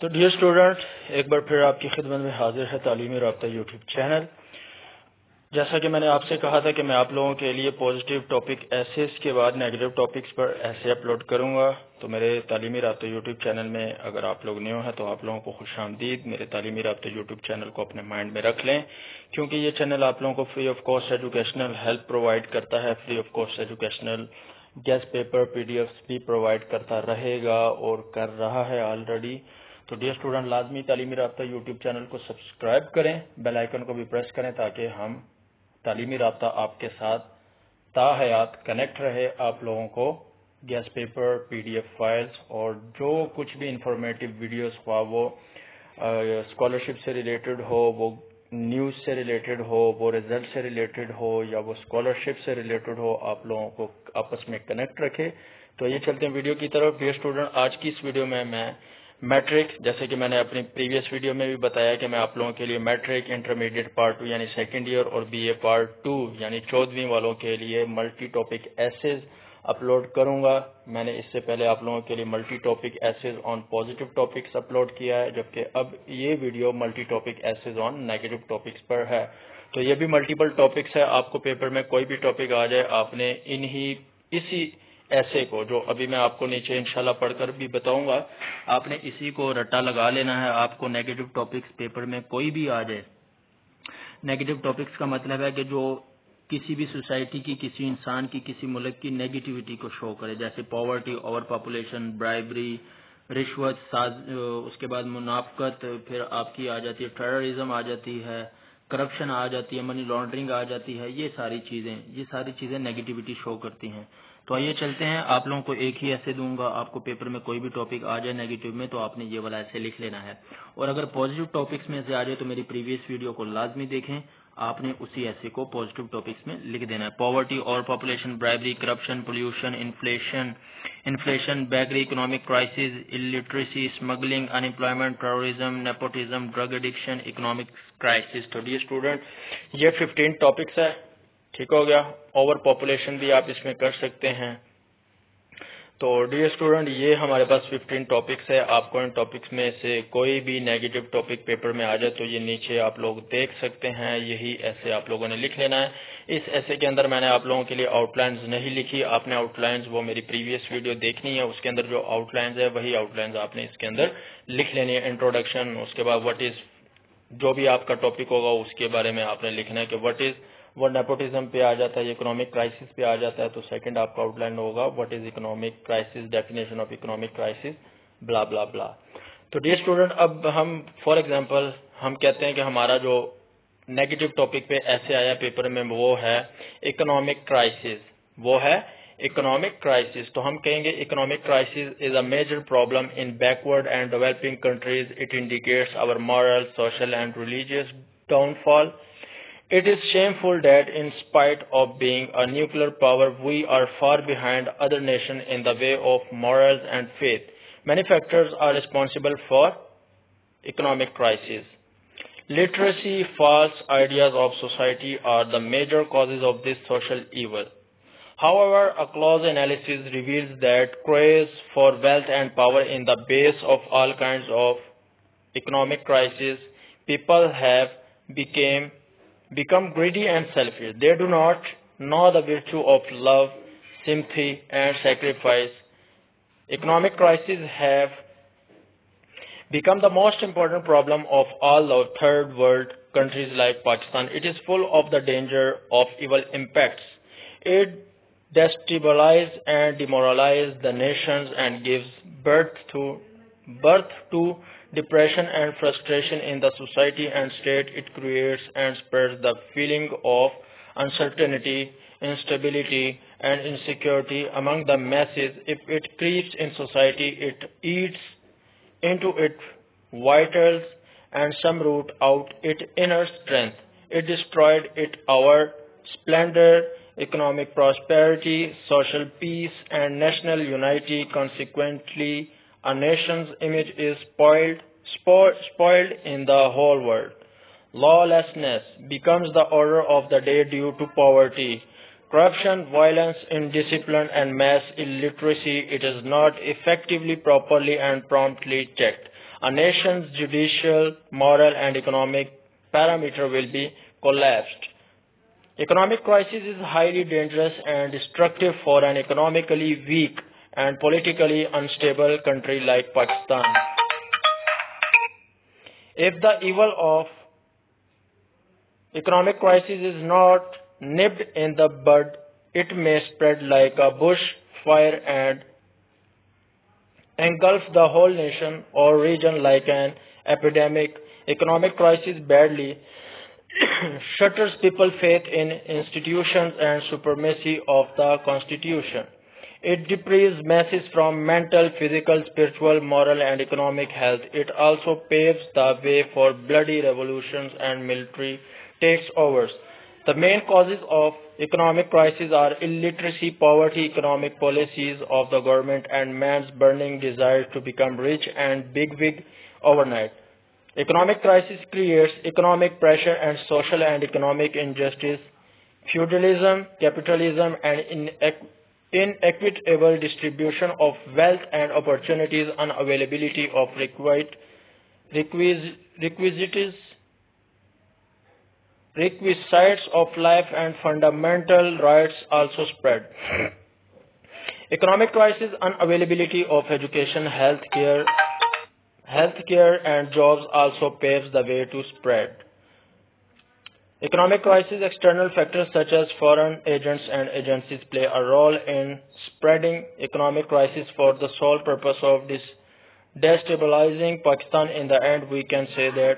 تو dear student, ایک بار پھر آپ کی خدمت میں حاضر ہے تعلیمی رابطہ یوٹیوب چینل۔ جیسا کہ میں نے آپ سے کہا تھا کہ میں آپ لوگوں کے لیے پازیٹیو ٹاپک ایسیز کے بعد نیگیٹو ٹاپکس پر ایسے اپلوڈ کروں گا۔ تو میرے تعلیمی رابطہ یوٹیوب چینل میں اگر آپ لوگ نیو ہیں تو آپ لوگوں کو خوش آمدید۔ میرے تعلیمی رابطہ یوٹیوب چینل کو اپنے مائنڈ میں رکھ لیں، کیونکہ یہ چینل آپ لوگوں کو free of cost educational help provide کرتا ہے، free of cost educational guess paper P D ایفs بھی پرووائڈ کرتا رہے گا اور کر رہا ہے آلریڈی۔ تو ڈیئر اسٹوڈنٹ، لازمی تعلیمی رابطہ یوٹیوب چینل کو سبسکرائب کریں، بیل آئیکن کو بھی پریس کریں تاکہ ہم تعلیمی رابطہ آپ کے ساتھ تا حیات کنیکٹ رہے۔ آپ لوگوں کو گیسٹ پیپر، پی ڈی ایف فائلز اور جو کچھ بھی انفارمیٹیو ویڈیوز، خواہ وہ اسکالرشپ سے ریلیٹڈ ہو، وہ نیوز سے ریلیٹڈ ہو، وہ ریزلٹ سے ریلیٹڈ ہو یا وہ اسکالرشپ سے ریلیٹڈ ہو، آپ لوگوں کو آپس میں کنیکٹ رکھے۔ تو یہ چلتے ہیں ویڈیو کی طرف۔ ڈیئر اسٹوڈنٹ، آج کی اس ویڈیو میں میٹرک، جیسے کہ میں نے اپنی پریویس ویڈیو میں بھی بتایا کہ میں آپ لوگوں کے لیے میٹرک انٹرمیڈیٹ پارٹ 2 یعنی سیکنڈ ایئر اور بی اے پارٹ 2 یعنی 14ویں والوں کے لیے ملٹی ٹاپک ایسیز اپلوڈ کروں گا۔ میں نے اس سے پہلے آپ لوگوں کے لیے multi topic essays on positive topics upload کیا ہے، جبکہ اب یہ video multi topic essays on negative topics پر ہے۔ تو یہ بھی ملٹیپل ٹاپکس ہے، آپ کو پیپر میں کوئی بھی ٹاپک آ جائے، آپ نے اسی ایسے کو، جو ابھی میں آپ کو نیچے انشاءاللہ پڑھ کر بھی بتاؤں گا، آپ نے اسی کو رٹا لگا لینا ہے۔ آپ کو نیگیٹو ٹاپکس پیپر میں کوئی بھی آ جائے، نیگیٹو ٹاپکس کا مطلب ہے کہ جو کسی بھی سوسائٹی کی، کسی انسان کی، کسی ملک کی نیگیٹیوٹی کو شو کرے، جیسے پاورٹی، اوور پاپولیشن، برائبری، رشوت، اس کے بعد منافقت، پھر آپ کی آ جاتی ہے ٹیررزم، آ جاتی ہے کرپشن، آ جاتی ہے منی لانڈرنگ، آ جاتی ہے۔ یہ ساری چیزیں نیگیٹیوٹی شو کرتی ہیں۔ تو آئیے چلتے ہیں، آپ لوگوں کو ایک ہی ایسے دوں گا، آپ کو پیپر میں کوئی بھی ٹاپک آ جائے نیگیٹو میں تو آپ نے یہ والا ایسے لکھ لینا ہے، اور اگر پازیٹیو ٹاپکس میں سے آ جائے تو میری پریویس ویڈیو کو لازمی دیکھیں، آپ نے اسی ایسے کو پازیٹیو ٹاپکس میں لکھ دینا ہے۔ پاورٹی اور population, bribery, corruption, pollution, inflation, beggary, economic crisis, illiteracy, smuggling, unemployment, terrorism, nepotism, drug addiction, economic crisis. تو ڈیئر اسٹوڈنٹ، یہ 15 ٹاپکس ہے، ٹھیک ہو گیا۔ اوور پاپولیشن بھی آپ اس میں کر سکتے ہیں۔ تو ڈیئر اسٹوڈنٹ، یہ ہمارے پاس 15 ٹاپکس ہے۔ آپ کو ان ٹاپکس میں سے کوئی بھی نیگیٹو ٹاپک پیپر میں آ جائے تو یہ نیچے آپ لوگ دیکھ سکتے ہیں، یہی ایسے آپ لوگوں نے لکھ لینا ہے۔ اس ایسے کے اندر میں نے آپ لوگوں کے لیے آؤٹ لائنز نہیں لکھی، آپ نے آؤٹ لائنز وہ میری پریویس ویڈیو دیکھنی ہے، اس کے اندر جو آؤٹ لائنز ہے وہی آؤٹ لائنز آپ نے اس کے اندر لکھ لینی ہے۔ انٹروڈکشن، اس کے بعد وٹ از، جو بھی آپ کا ٹاپک ہوگا اس کے بارے میں آپ نے لکھنا ہے کہ وٹ از، وہ نیپوٹزم پہ آ جاتا ہے، اکنامک کرائسس پہ آ جاتا ہے، تو سیکنڈ آپ کا آؤٹ لائن ہوگا what is economic crisis, definition of economic crisis, بلا بلا بلا۔ تو ڈیئر اسٹوڈنٹ، اب ہم فار ایگزامپل ہم کہتے ہیں کہ ہمارا جو نیگیٹو ٹاپک پہ ایسے آیا پیپر میں وہ ہے اکنامک کرائسس، وہ ہے اکنامک کرائسس۔ تو ہم کہیں گے economic crisis is a major problem in backward and developing countries, it indicates our moral, social and religious downfall. It is shameful that in spite of being a nuclear power, we are far behind other nations in the way of morals and faith. Many factors are responsible for economic crisis. Literacy, false ideas of society are the major causes of this social evil. However, a close analysis reveals that craze for wealth and power in the base of all kinds of economic crisis, people have become greedy and selfish. They do not know the virtue of love, sympathy, and sacrifice. Economic crises have become the most important problem of all the third world countries like Pakistan. It is full of the danger of evil impacts. It destabilizes and demoralizes the nations and gives birth to depression and frustration in the society and state. It creates and spreads the feeling of uncertainty, instability, and insecurity among the masses. If it creeps in society, it eats into its vitals and some root out its inner strength. It destroyed our splendor, economic prosperity, social peace, and national unity. Consequently, a nation's image is spoiled in the whole world. Lawlessness becomes the order of the day due to poverty, corruption, violence, indiscipline, and mass illiteracy. It is not effectively, properly, and promptly checked. a nation's judicial, moral and economic parameter will be collapsed. Economic crisis is highly dangerous and destructive for an economically weak and politically unstable country like Pakistan. If the evil of economic crisis is not nipped in the bud, it may spread like a bush fire and engulf the whole nation or region like an epidemic. Economic crisis badly shatters people's faith in institutions and supremacy of the Constitution. It deprives masses from mental, physical, spiritual, moral, and economic health. It also paves the way for bloody revolutions and military takeovers. The main causes of economic crisis are illiteracy, poverty, economic policies of the government, and man's burning desire to become rich and bigwig overnight. Economic crisis creates economic pressure and social and economic injustice, feudalism, capitalism, and inequitable distribution of wealth and opportunities, unavailability of requisites of life and fundamental rights also spread. Economic crisis, unavailability of education, healthcare and jobs also paves the way to spread. Economic crisis, external factors such as foreign agents and agencies play a role in spreading economic crisis for the sole purpose of destabilizing Pakistan. In the end, we can say that.